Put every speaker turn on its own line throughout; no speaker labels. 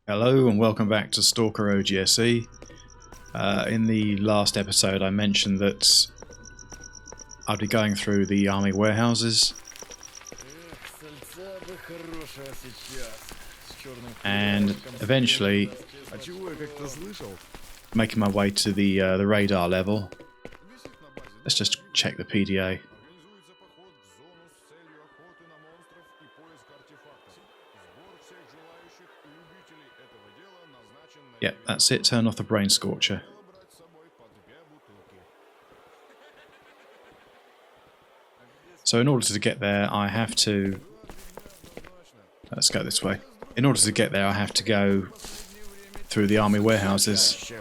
Hello and welcome back to S.T.A.L.K.E.R OGSE. In the last episode I mentioned that I'd be going through the army warehouses and eventually making my way to the radar level. Let's just check the PDA. Yep, that's it. Turn off the Brainscorcher. So in order to get there, I have to... Let's go this way. In order to get there, I have to go through the army warehouses.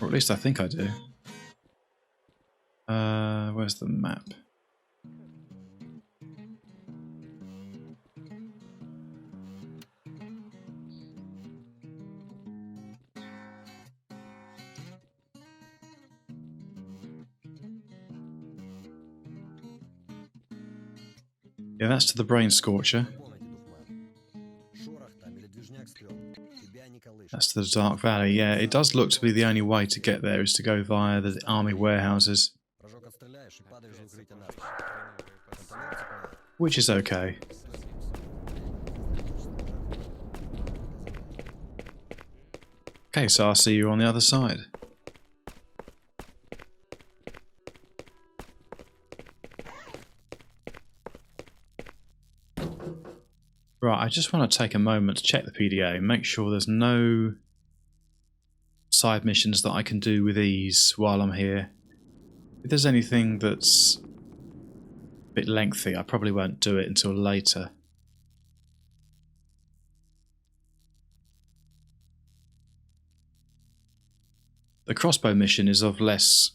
Or at least I think I do. Where's the map? Yeah, that's to the Brainscorcher. That's to the Dark Valley. Yeah, it does look to be the only way to get there is to go via the army warehouses. Which is okay. Okay, so I'll see you on the other side. Right, I just want to take a moment to check the PDA and make sure there's no side missions that I can do with ease while I'm here. If there's anything that's a bit lengthy, I probably won't do it until later. The crossbow mission is of less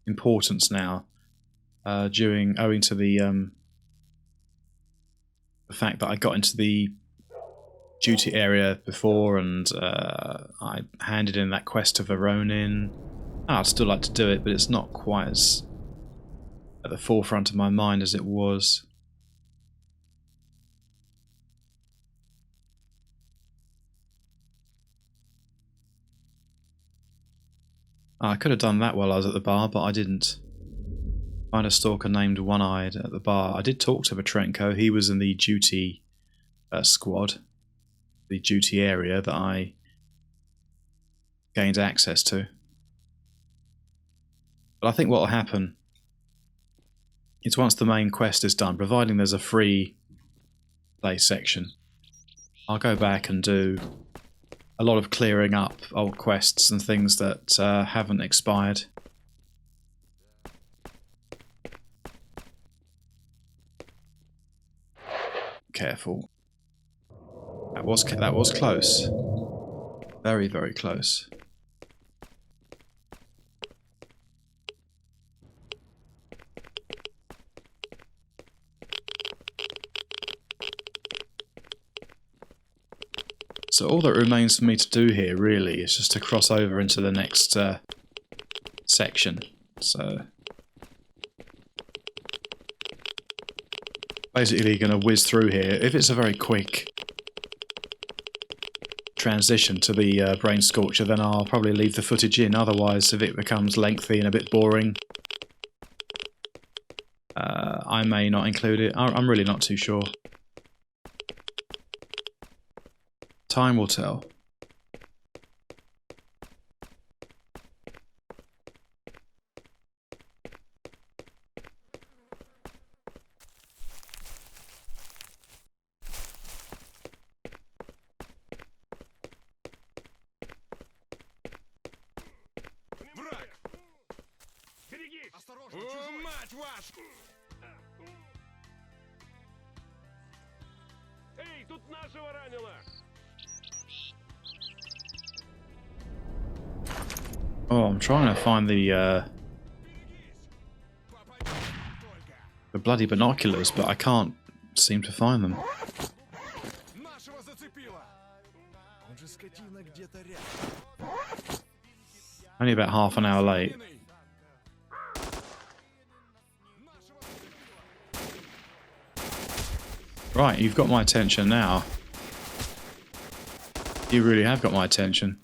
importance now, owing to the fact that I got into the duty area before and I handed in that quest to Veronin. I'd still like to do it, but it's not quite as at the forefront of my mind as it was. I could have done that while I was at the bar, but I didn't. Find a stalker named One-Eyed at the bar. I did talk to Petrenko. He was in the duty squad, the duty area that I gained access to. But I think what will happen is once the main quest is done, providing there's a free play section, I'll go back and do a lot of clearing up old quests and things that haven't expired. Careful. That was close. Very, very close. So all that remains for me to do here really is just to cross over into the next section. So basically going to whiz through here. If it's a very quick transition to the Brainscorcher, then I'll probably leave the footage in. Otherwise, if it becomes lengthy and a bit boring, I may not include it. I'm really not too sure. Time will tell. Oh, I'm trying to find the bloody binoculars, but I can't seem to find them. Only about half an hour late. Right, you've got my attention now. You really have got my attention.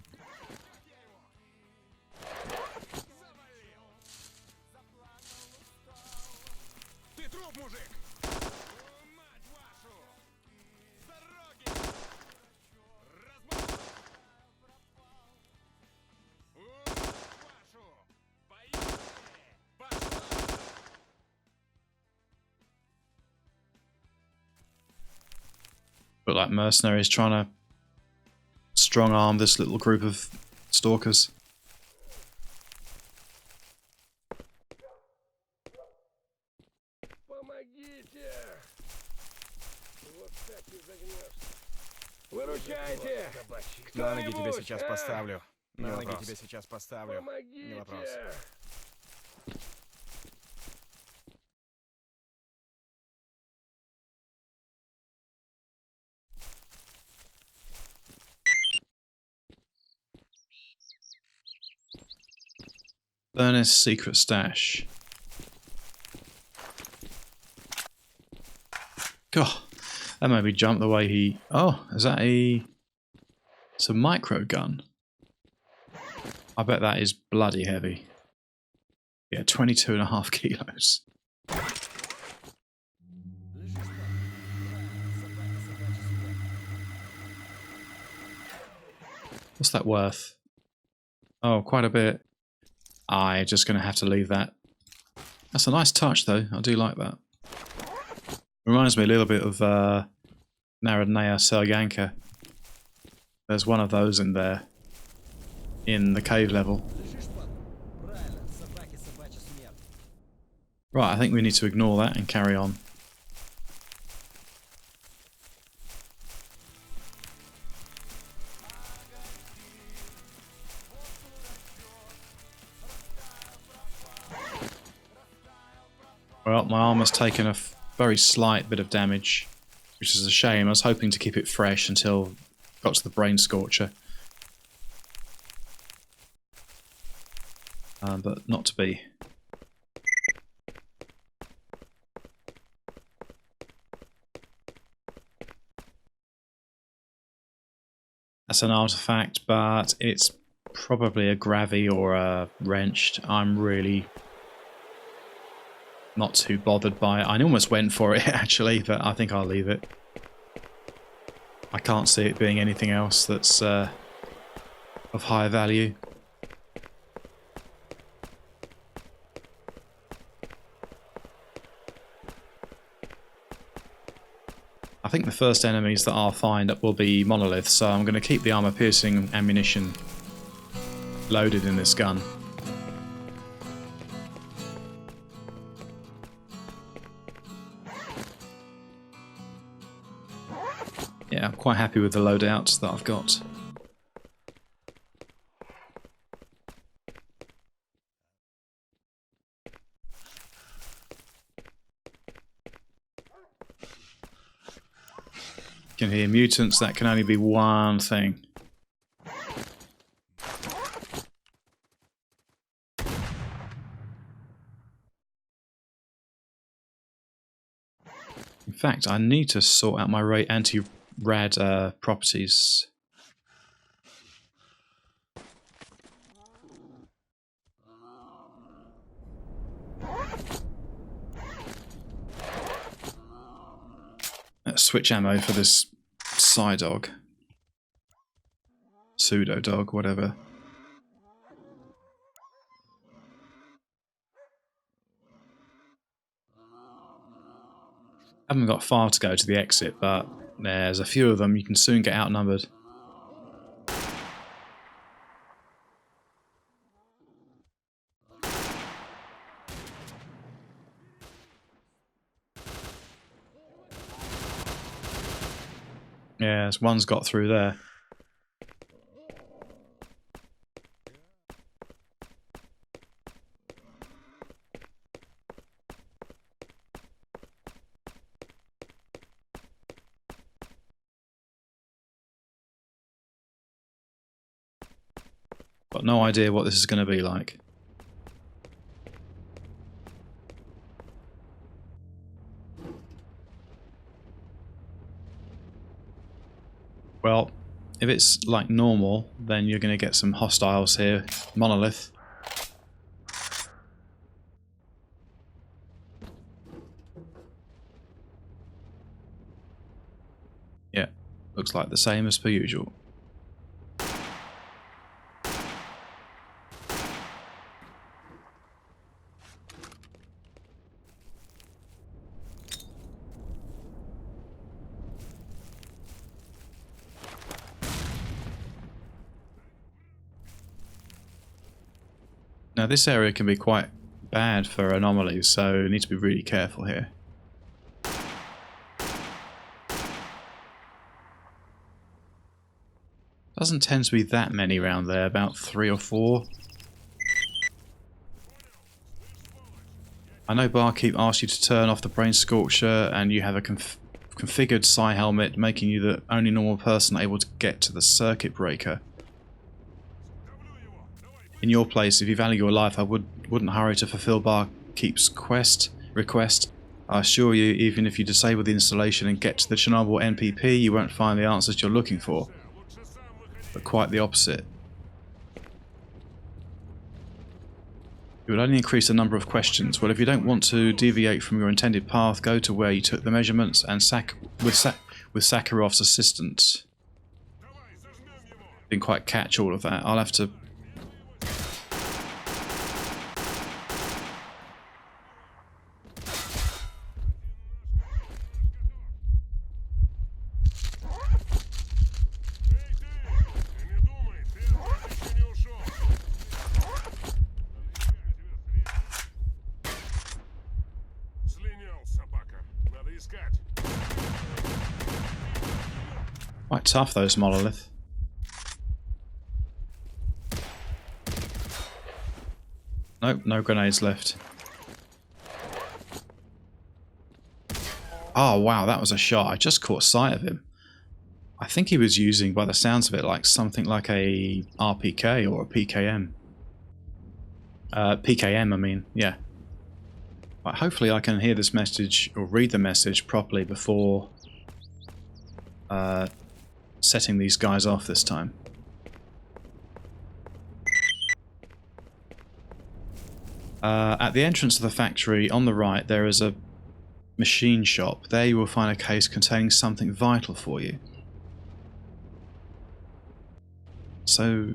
But like mercenaries trying to strong arm this little group of stalkers.
На ноги тебе сейчас поставлю. На ноги тебе сейчас поставлю. Не вопрос.
Furnace secret stash. God, that made me jump the way he... Oh, is that a... It's a micro gun. I bet that is bloody heavy. Yeah, 22.5 kilos. What's that worth? Oh, quite a bit. I'm just going to have to leave that. That's a nice touch, though. I do like that. Reminds me a little bit of Narodnaya Serganka. There's one of those in there. In the cave level. Right, I think we need to ignore that and carry on. Well, my armor's taken a very slight bit of damage, which is a shame. I was hoping to keep it fresh until I got to the Brainscorcher. But not to be. That's an artifact, but it's probably a gravy or a wrenched. I'm really not too bothered by it. I almost went for it actually, but I think I'll leave it. I can't see it being anything else that's of higher value. I think the first enemies that I'll find will be Monolith, so I'm going to keep the armor-piercing ammunition loaded in this gun. Yeah, I'm quite happy with the loadouts that I've got. You can hear mutants, that can only be one thing. In fact, I need to sort out my anti-rad properties. Let's switch ammo for this Psy-Dog. Pseudo-Dog, whatever. I haven't got far to go to the exit, but there's a few of them. You can soon get outnumbered. Yeah, one's got through there. Got no idea what this is going to be like. Well, if it's like normal, then you're going to get some hostiles here. Monolith. Yeah, looks like the same as per usual. Now this area can be quite bad for anomalies, so you need to be really careful here. Doesn't tend to be that many around there, about 3 or 4. I know Barkeep asked you to turn off the Brainscorcher, and you have a configured psi helmet, making you the only normal person able to get to the circuit breaker. In your place, if you value your life, I wouldn't hurry to fulfill Barkeep's request. I assure you, even if you disable the installation and get to the Chernobyl NPP, you won't find the answers you're looking for. But quite the opposite. It would only increase the number of questions. Well, if you don't want to deviate from your intended path, go to where you took the measurements and with Sakharov's assistance. Didn't quite catch all of that. I'll have to... Quite tough, those Monolith. Nope, no grenades left. Oh wow, that was a shot. I just caught sight of him. I think he was using, by the sounds of it, like something like a RPK or a PKM. PKM, I mean, yeah. But hopefully I can hear this message, or read the message properly before setting these guys off this time. At the entrance of the factory, on the right, there is a machine shop. There you will find a case containing something vital for you. So,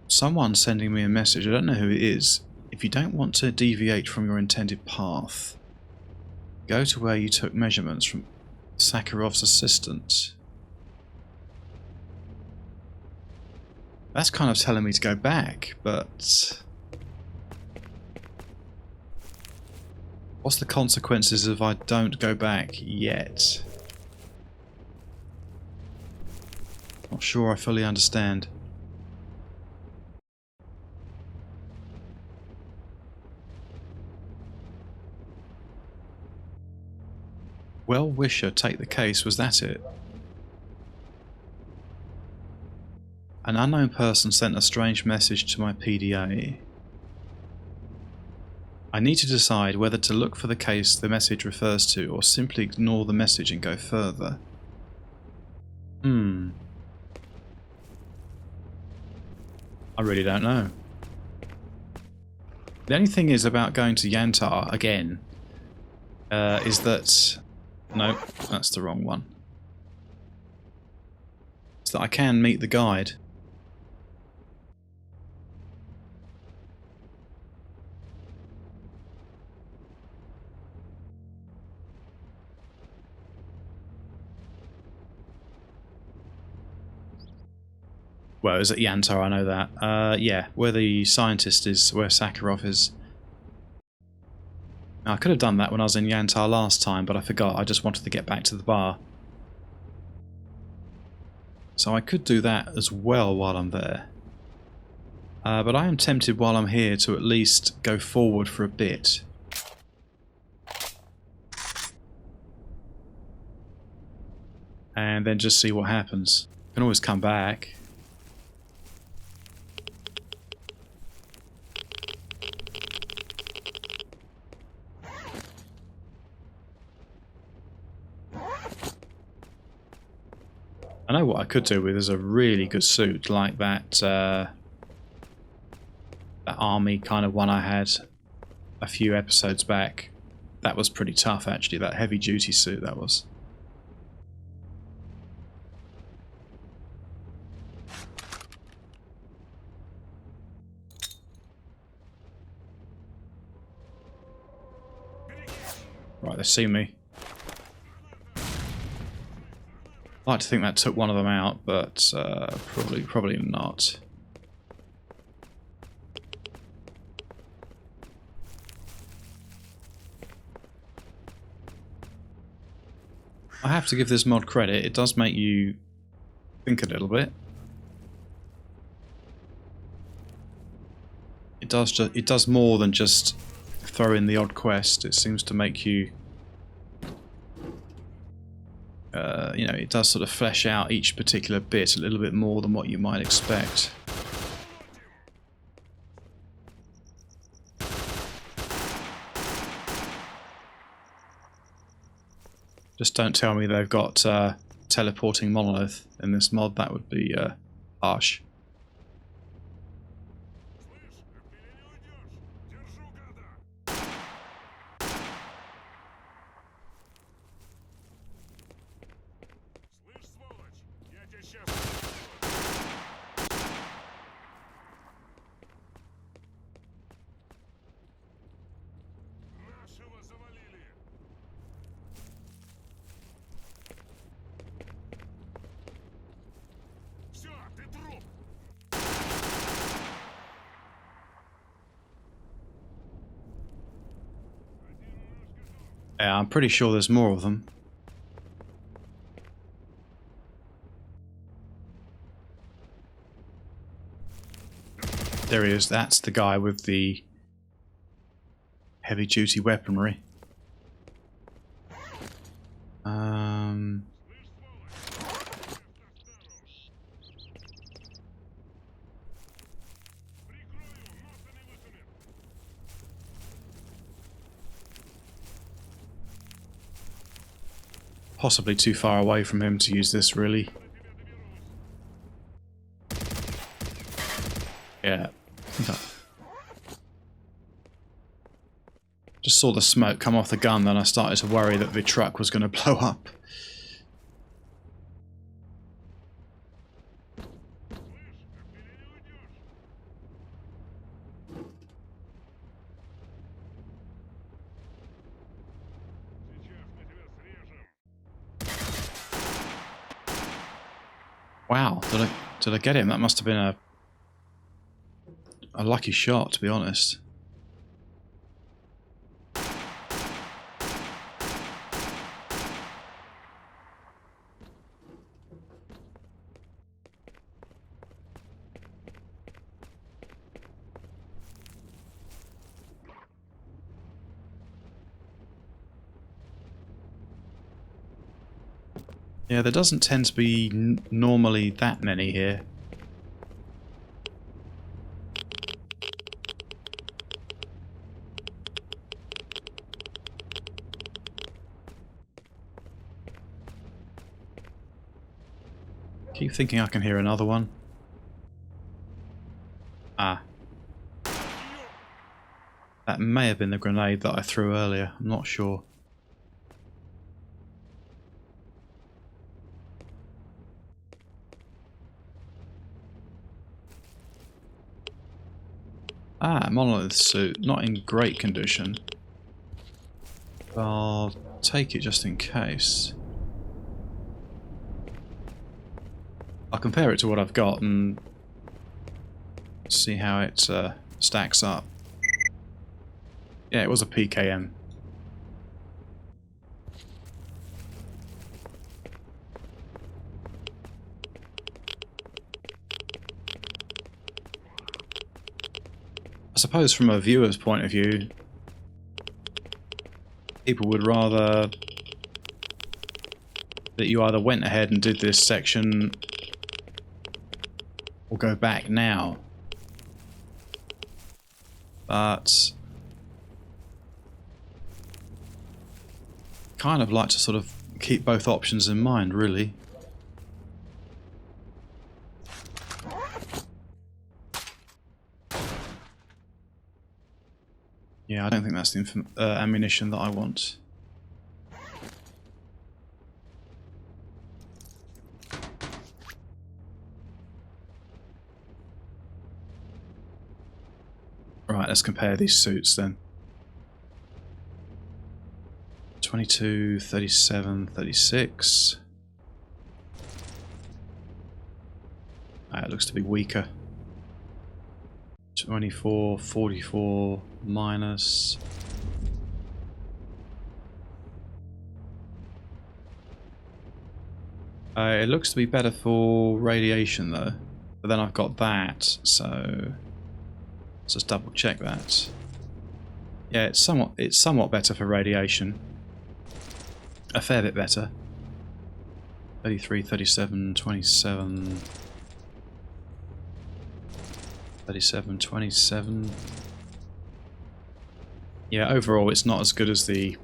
someone's sending me a message. I don't know who it is. If you don't want to deviate from your intended path, go to where you took measurements from Sakharov's assistant. That's kind of telling me to go back, but... what's the consequences if I don't go back yet? Not sure I fully understand. Well wisher, take the case, was that it? An unknown person sent a strange message to my PDA. I need to decide whether to look for the case the message refers to, or simply ignore the message and go further. I really don't know. The only thing is about going to Yantar again, is that... no, that's the wrong one. Is that I can meet the guide. Well, is it Yantar? I know that. Yeah, where the scientist is, where Sakharov is. Now, I could have done that when I was in Yantar last time, but I forgot. I just wanted to get back to the bar. So I could do that as well while I'm there. But I am tempted while I'm here to at least go forward for a bit. And then just see what happens. I can always come back. I know what I could do with is a really good suit like that that army kind of one I had a few episodes back. That was pretty tough actually, that heavy duty suit that was. Right, they see me. I'd like to think that took one of them out, but probably not. I have to give this mod credit, it does make you think a little bit. It does more than just throw in the odd quest. It seems to make you, you know, it does sort of flesh out each particular bit a little bit more than what you might expect. Just don't tell me they've got teleporting Monolith in this mod, that would be harsh. Yeah, I'm pretty sure there's more of them. There he is, that's the guy with the heavy-duty weaponry. Possibly too far away from him to use this, really. Yeah. Just saw the smoke come off the gun, then I started to worry that the truck was going to blow up. Wow, did I get him? That must have been a lucky shot, to be honest. Yeah, there doesn't tend to be normally that many here. Keep thinking I can hear another one. Ah. That may have been the grenade that I threw earlier, I'm not sure. Ah, Monolith suit, not in great condition. I'll take it just in case. I'll compare it to what I've got and see how it stacks up. Yeah, it was a PKM. I suppose from a viewer's point of view, people would rather that you either went ahead and did this section or go back now. But kind of like to sort of keep both options in mind, really. Yeah, I don't think that's the ammunition that I want. Right, let's compare these suits then. 22, 37, 36. It looks to be weaker. 24, 44, minus. It looks to be better for radiation though. But then I've got that, so let's just double check that. Yeah, it's somewhat better for radiation. A fair bit better. 33, 37, 27. 37, 27. Yeah, overall it's not as good as the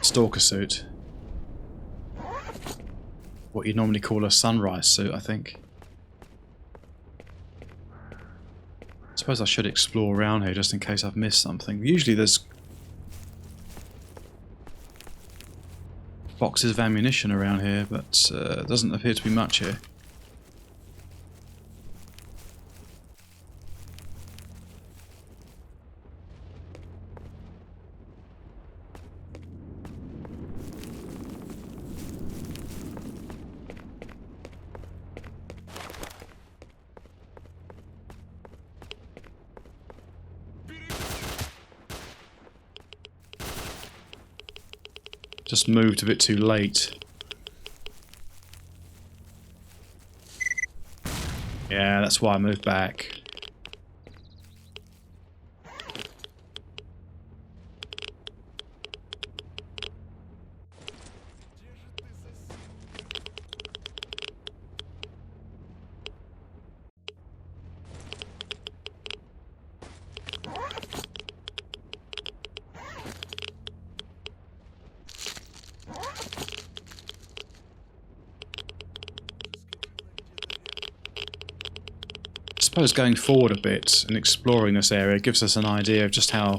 Stalker suit. What you'd normally call a sunrise suit, I think. I suppose I should explore around here just in case I've missed something. Usually there's boxes of ammunition around here, but doesn't appear to be much here. Just moved a bit too late. Yeah, that's why I moved back. I suppose going forward a bit and exploring this area gives us an idea of just how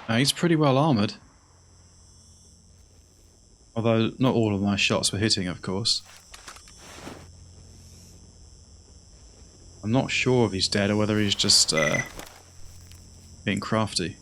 he's pretty well armoured. Although not all of my shots were hitting, of course. I'm not sure if he's dead or whether he's just being crafty.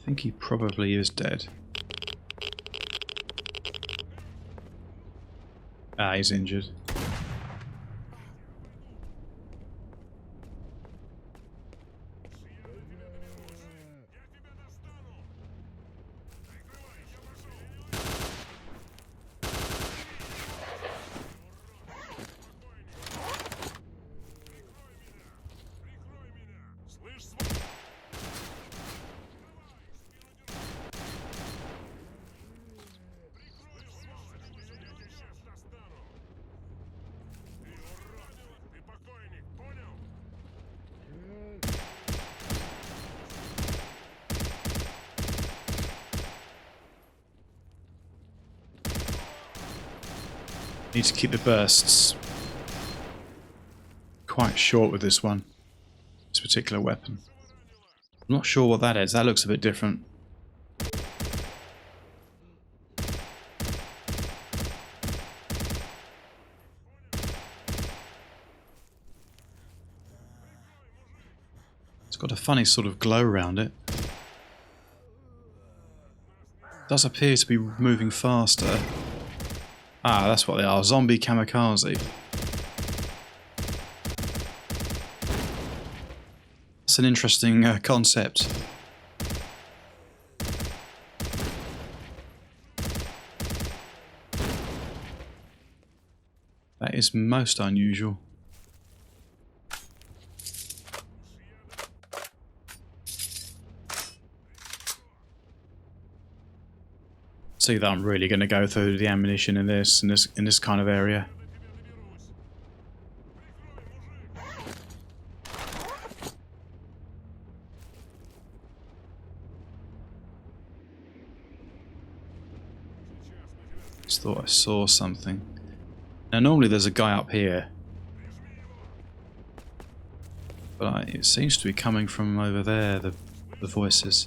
I think he probably is dead. Ah, he's injured. Need to keep the bursts quite short with this one, this particular weapon. I'm not sure what that is. That looks a bit different. It's got a funny sort of glow around it. Does appear to be moving faster. Ah, that's what they are. Zombie kamikaze. That's an interesting concept. That is most unusual. See that I'm really going to go through the ammunition in this kind of area. Just thought I saw something. Now normally there's a guy up here, but it seems to be coming from over there. The voices.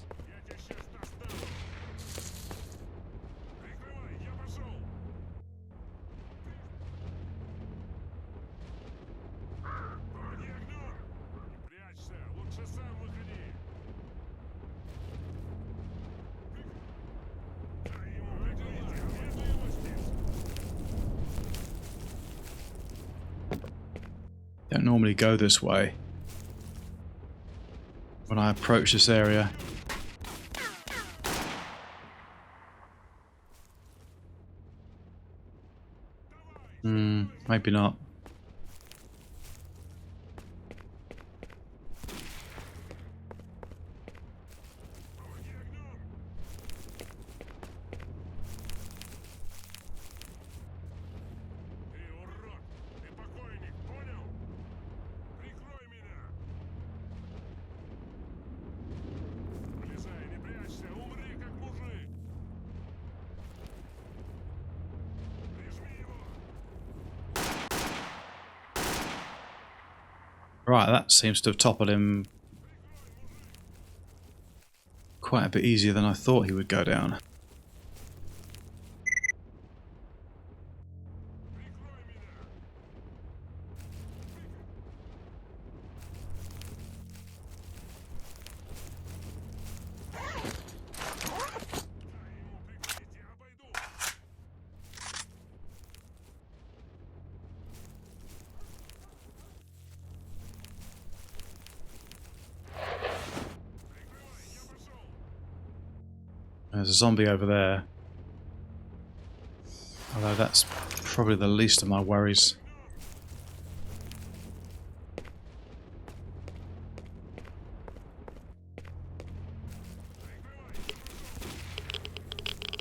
Don't normally go this way when I approach this area. Maybe not. Right, that seems to have toppled him quite a bit easier than I thought he would go down. There's a zombie over there. Although that's probably the least of my worries.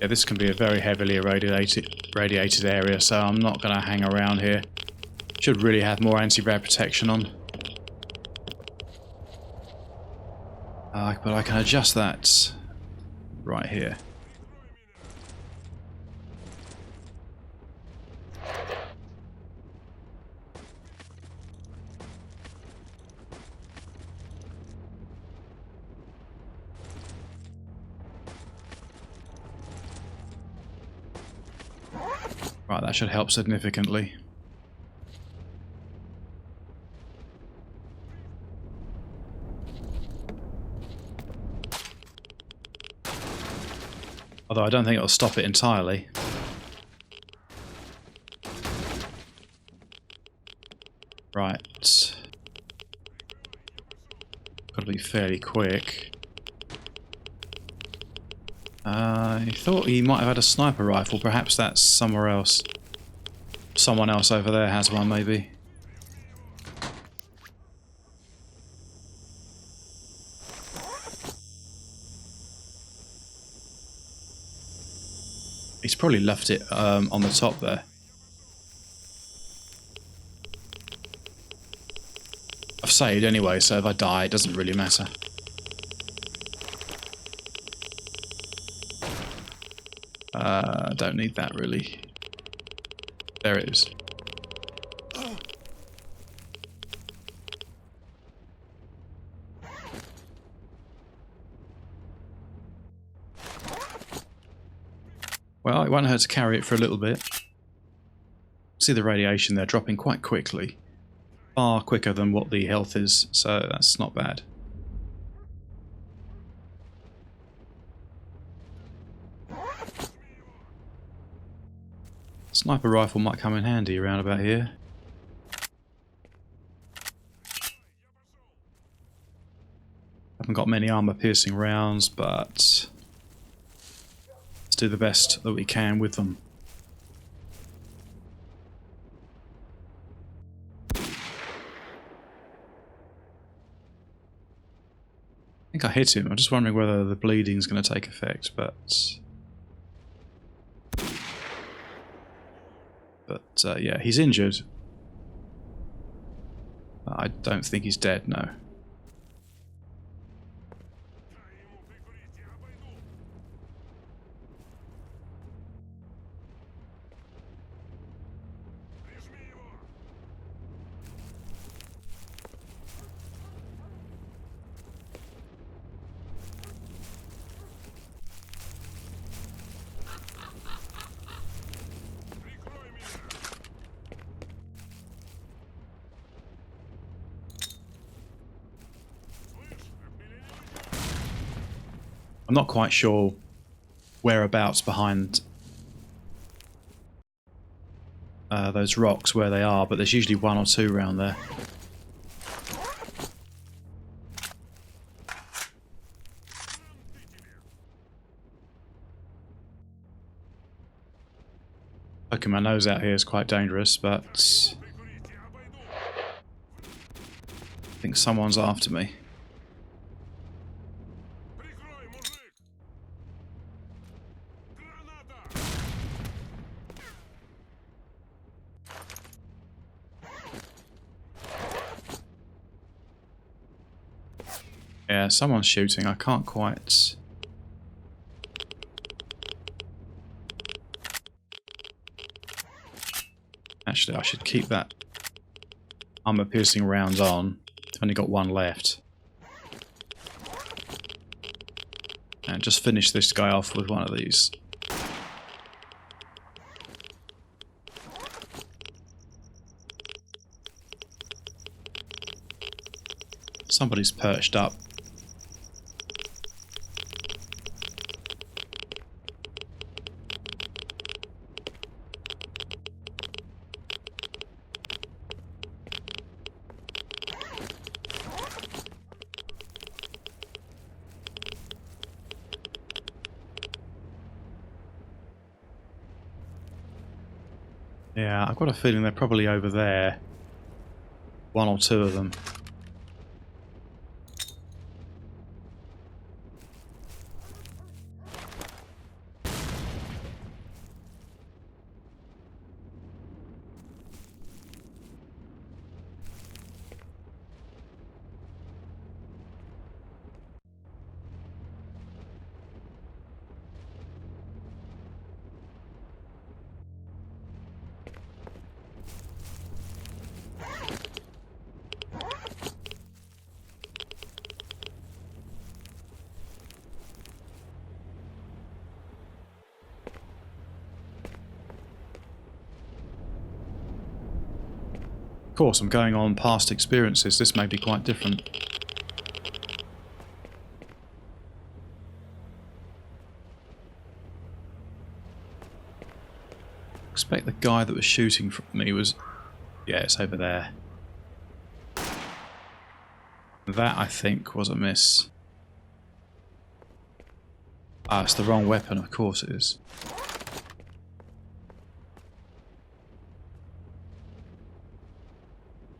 Yeah, this can be a very heavily radiated area, so I'm not going to hang around here. Should really have more anti-rad protection on. But I can adjust that right here. Right, that should help significantly. Although I don't think it'll stop it entirely. Right. Gotta be fairly quick. I thought he might have had a sniper rifle. Perhaps that's somewhere else. Someone else over there has one, maybe. He's probably left it on the top there. I've saved anyway, so if I die, it doesn't really matter. Don't need that really. There it is. Well, it won't hurt to carry it for a little bit. See the radiation there dropping quite quickly. Far quicker than what the health is, so that's not bad. Sniper rifle might come in handy around about here. Haven't got many armor-piercing rounds, but let's do the best that we can with them. I think I hit him. I'm just wondering whether the bleeding's going to take effect, but But yeah, he's injured. I don't think he's dead, no. I'm not quite sure whereabouts behind those rocks where they are, but there's usually one or two around there. Poking my nose out here is quite dangerous, but I think someone's after me. Yeah, someone's shooting. I can't quite... Actually, I should keep that armor-piercing rounds on. I've only got one left. And just finish this guy off with one of these. Somebody's perched up. Yeah, I've got a feeling they're probably over there. One or two of them. Of course, I'm going on past experiences. This may be quite different. I expect the guy that was shooting from me was... Yeah, it's over there. That, I think, was a miss. Ah, it's the wrong weapon, of course it is.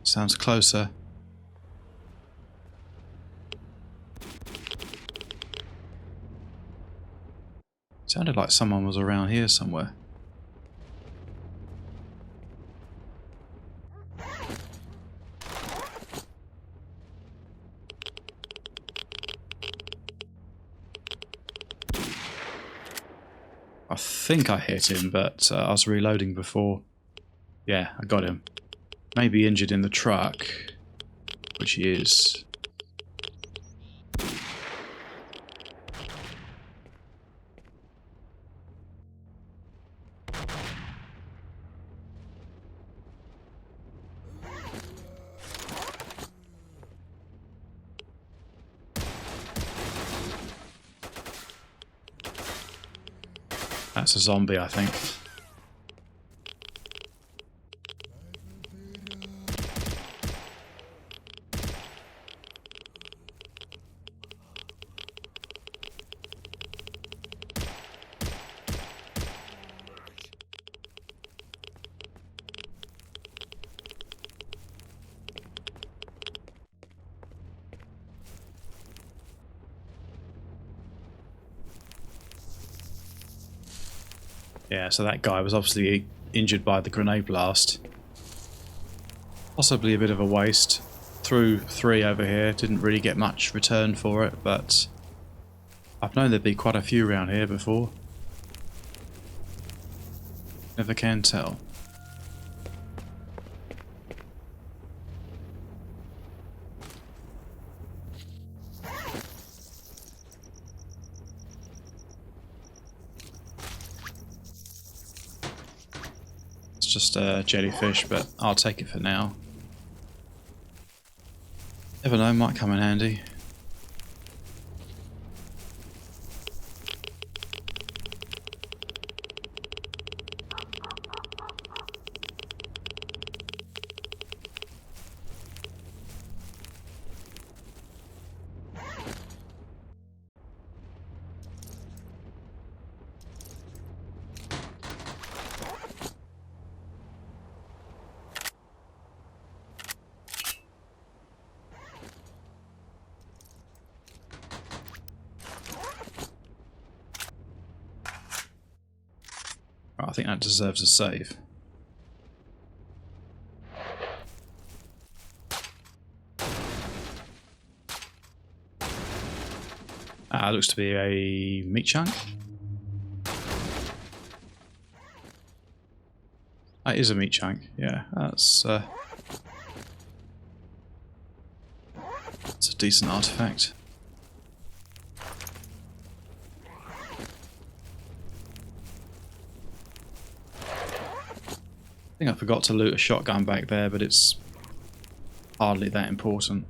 Sounds closer. Sounded like someone was around here somewhere. I think I hit him, but I was reloading before. Yeah, I got him. Maybe injured in the truck, which he is. That's a zombie, I think. Yeah, so that guy was obviously injured by the grenade blast. Possibly a bit of a waste. Threw 3 over here, didn't really get much return for it, but I've known there'd be quite a few around here before. Never can tell. It's just a jellyfish, but I'll take it for now. Never know, might come in handy. Right, I think that deserves a save. Ah, looks to be a meat chunk. That is a meat chunk, yeah, that's a decent artifact. I think I forgot to loot a shotgun back there, but it's hardly that important.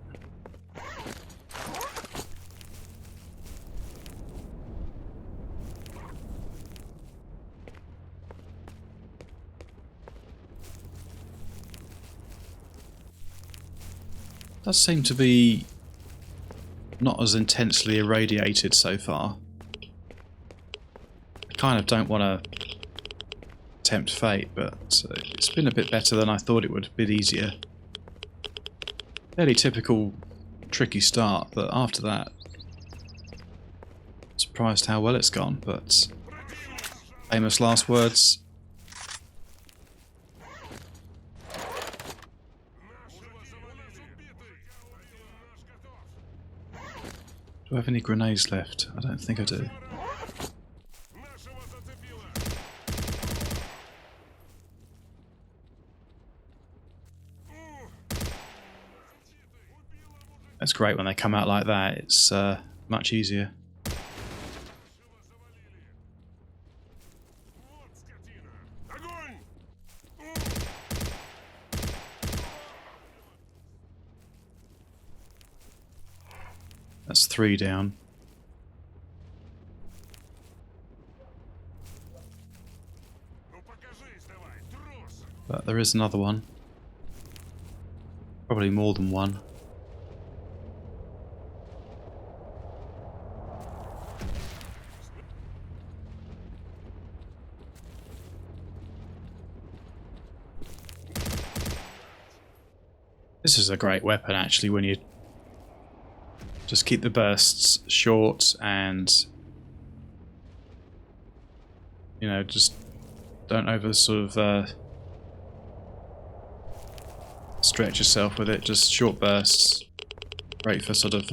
Does seem to be not as intensely irradiated so far. I kind of don't want to tempt fate, but it's been a bit better than I thought it would, a bit easier. Fairly typical tricky start, but after that, surprised how well it's gone, but famous last words. Do I have any grenades left? I don't think I do. That's great when they come out like that, it's much easier. That's 3 down. But there is another one. Probably more than one. This is a great weapon actually when you just keep the bursts short and, you know, just don't over sort of stretch yourself with it, just short bursts. Great for sort of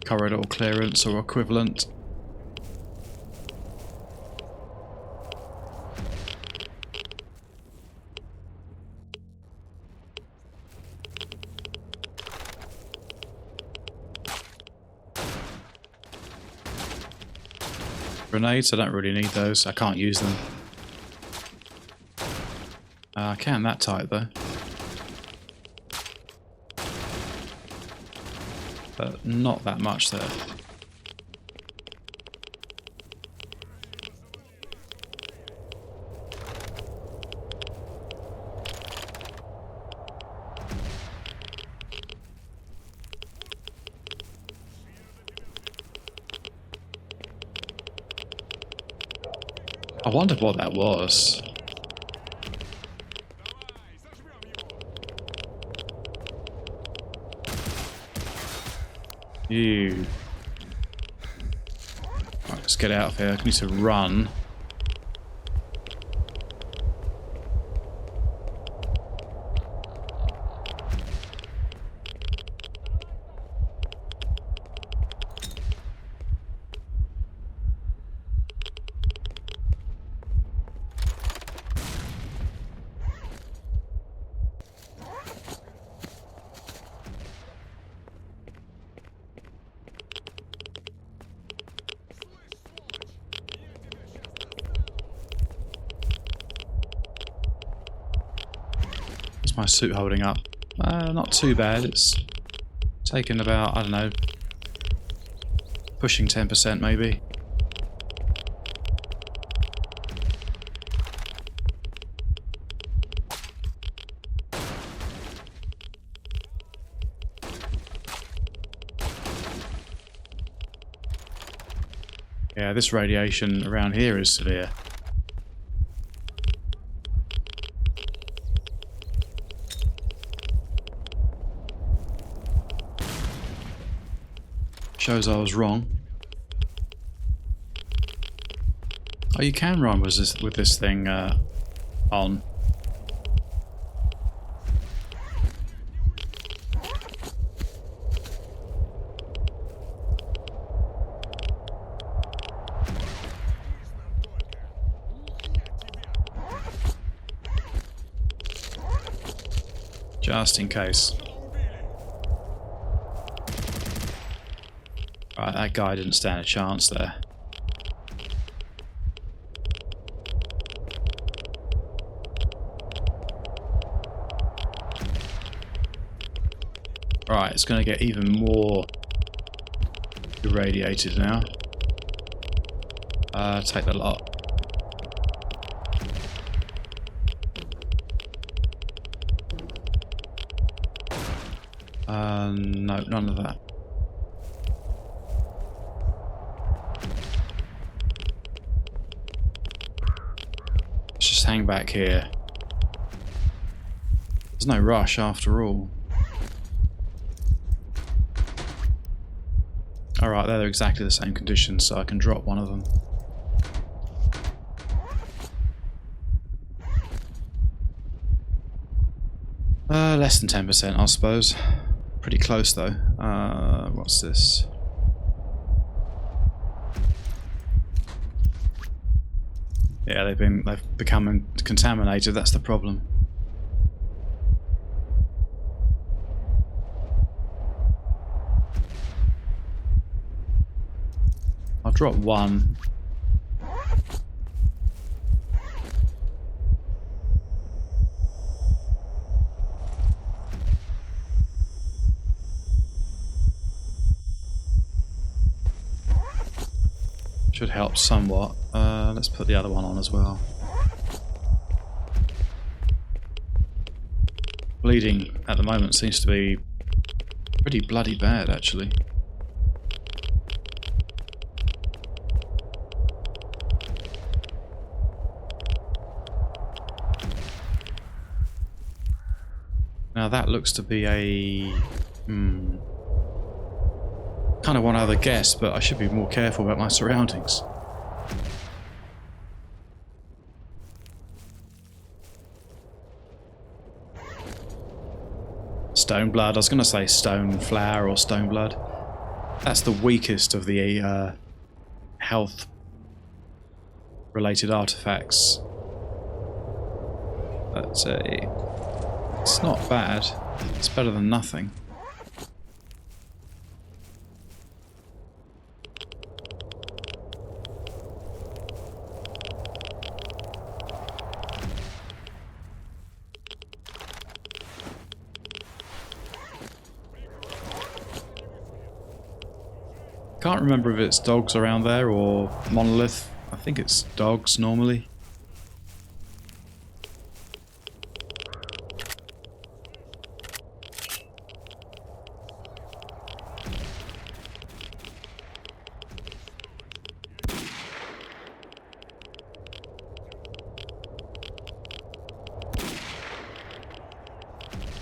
corridor clearance or equivalent. Grenades, I don't really need those, I can't use them. I can that tight though. But not that much there. I wondered what that was. Ew. Right, let's get out of here. I need to run. How's my suit holding up? Not too bad. It's taken about, I don't know, pushing 10% maybe. Yeah, this radiation around here is severe. Shows I was wrong. Oh, you can run with this thing on. Just in case. Right, that guy didn't stand a chance there. Right, it's going to get even more irradiated now. Take the lot. No, none of that. Let's just hang back here. There's no rush after all. Alright, they're exactly the same conditions, so I can drop one of them. Less than 10%, I suppose. Pretty close though. What's this? Yeah, they've become contaminated. That's the problem. I'll drop one. Should help somewhat. Let's put the other one on as well. Bleeding at the moment seems to be pretty bloody bad, actually. Now that looks to be a... kind of one other guess, but I should be more careful about my surroundings. Stone blood. I was going to say stone flower or stone blood. That's the weakest of the health-related artifacts. But it's not bad. It's better than nothing. Can't remember if it's dogs around there or Monolith. I think it's dogs normally.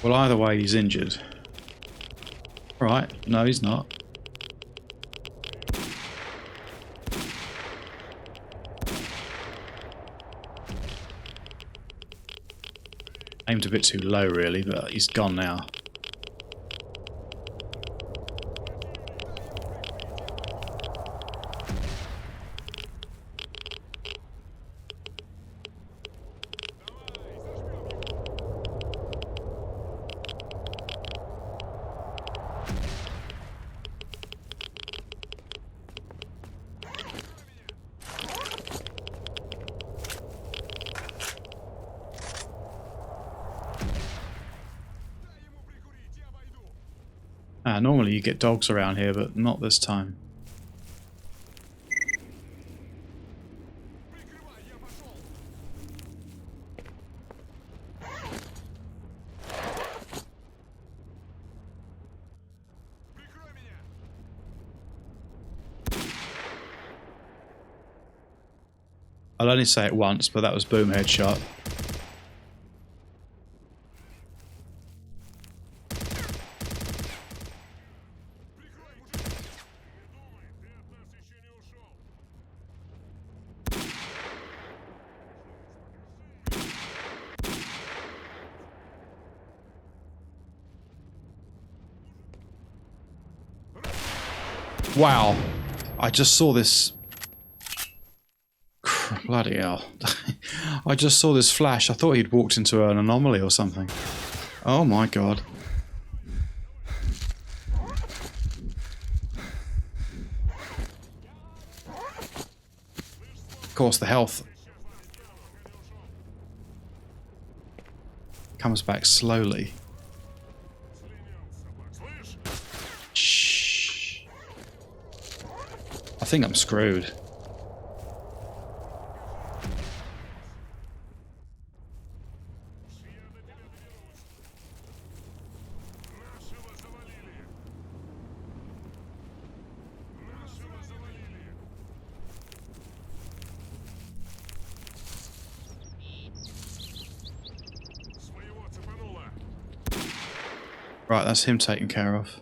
Well, either way, he's injured. Right, no, he's not. Aimed a bit too low, really, but he's gone now. Normally you get dogs around here, but not this time. I'll only say it once, but that was boom headshot. Wow, I just saw this. Bloody hell. I just saw this flash. I thought he'd walked into an anomaly or something. Oh my god. Of course, the health comes back slowly. Shh. I think I'm screwed. Right, that's him taken care of.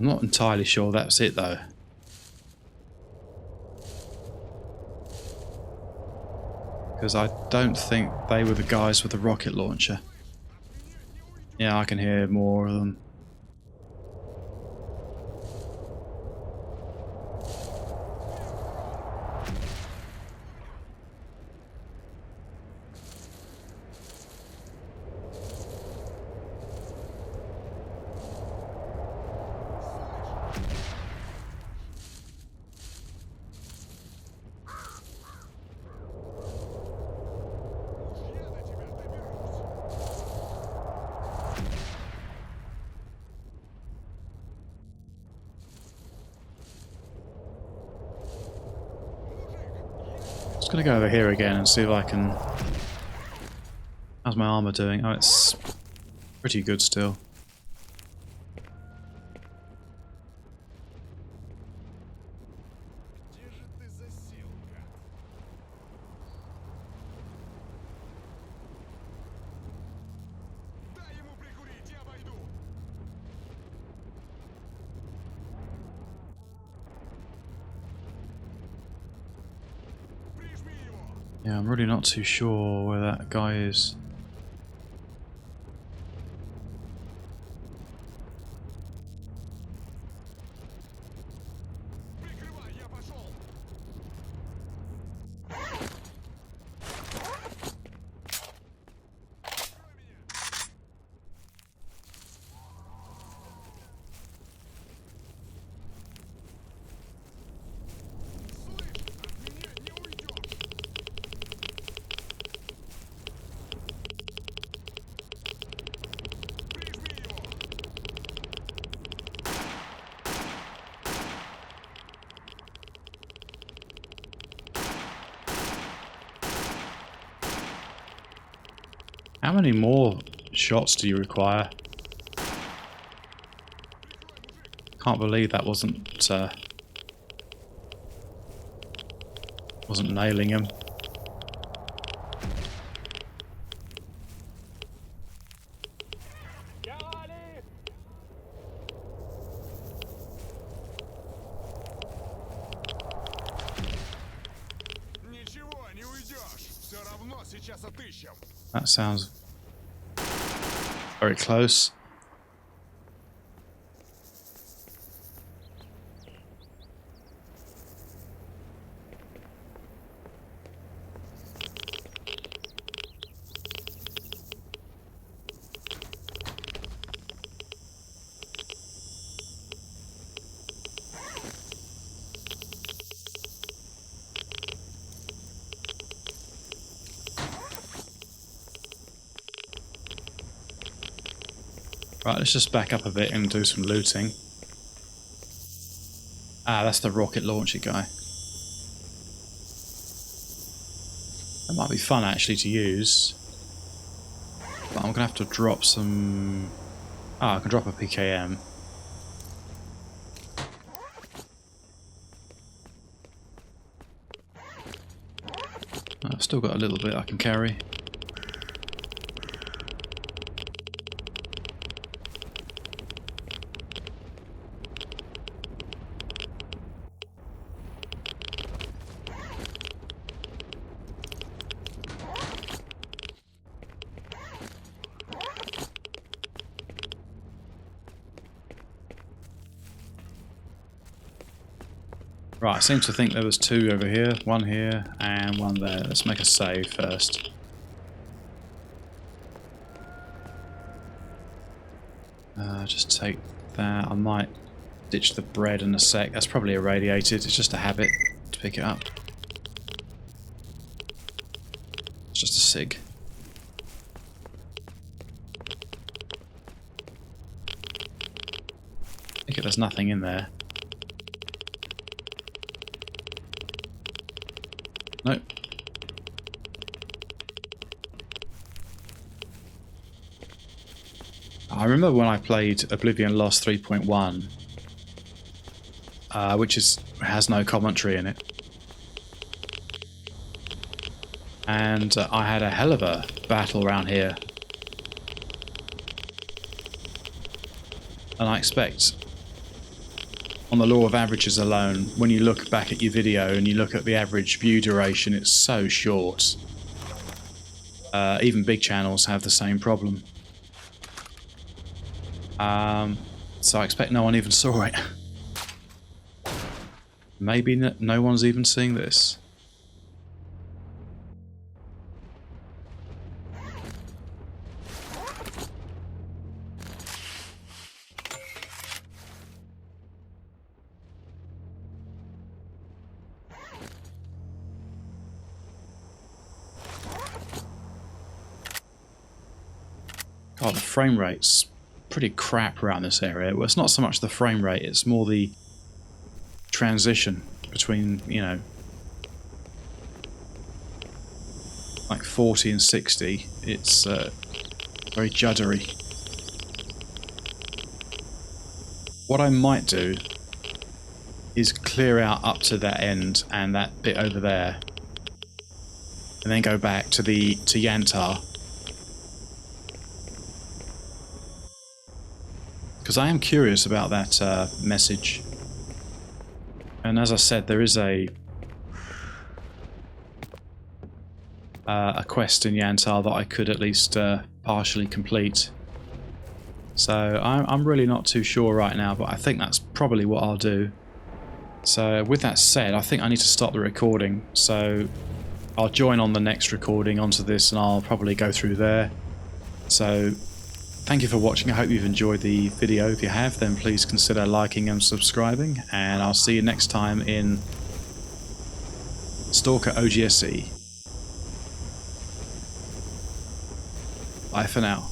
I'm not entirely sure that's it though. Because I don't think they were the guys with the rocket launcher. Yeah, I can hear more of them. Just gonna go over here again and see if I can... How's my armor doing? Oh, it's pretty good still. Yeah, I'm really not too sure where that guy is. How many more shots do you require? Can't believe that wasn't nailing him. That sounds very close. Right, let's just back up a bit and do some looting. Ah, that's the rocket launcher guy. That might be fun actually to use. But I'm going to have to drop some... Ah, I can drop a PKM. I've still got a little bit I can carry. Right, I seem to think there was two over here, one here and one there. Let's make a save first. Just take that. I might ditch the bread in a sec. That's probably irradiated. It's just a habit to pick it up. It's just a sig. I think there's nothing in there. Nope. I remember when I played Oblivion Lost 3.1, which has no commentary in it, and I had a hell of a battle around here, and I expect, on the law of averages alone, when you look back at your video and you look at the average view duration, it's so short. Even big channels have the same problem. So I expect no one even saw it. Maybe no one's even seeing this. God, the frame rate's pretty crap around this area. Well, it's not so much the frame rate, it's more the transition between, you know, like 40 and 60. It's very juddery. What I might do is clear out up to that end and that bit over there, and then go back to Yantar. Because I am curious about that message. And as I said, there is a quest in Yantar that I could at least partially complete. So I'm really not too sure right now, but I think that's probably what I'll do. So with that said, I think I need to stop the recording. So I'll join on the next recording onto this, and I'll probably go through there. So thank you for watching. I hope you've enjoyed the video. If you have, then please consider liking and subscribing, and I'll see you next time in S.T.A.L.K.E.R OGSE. Bye for now.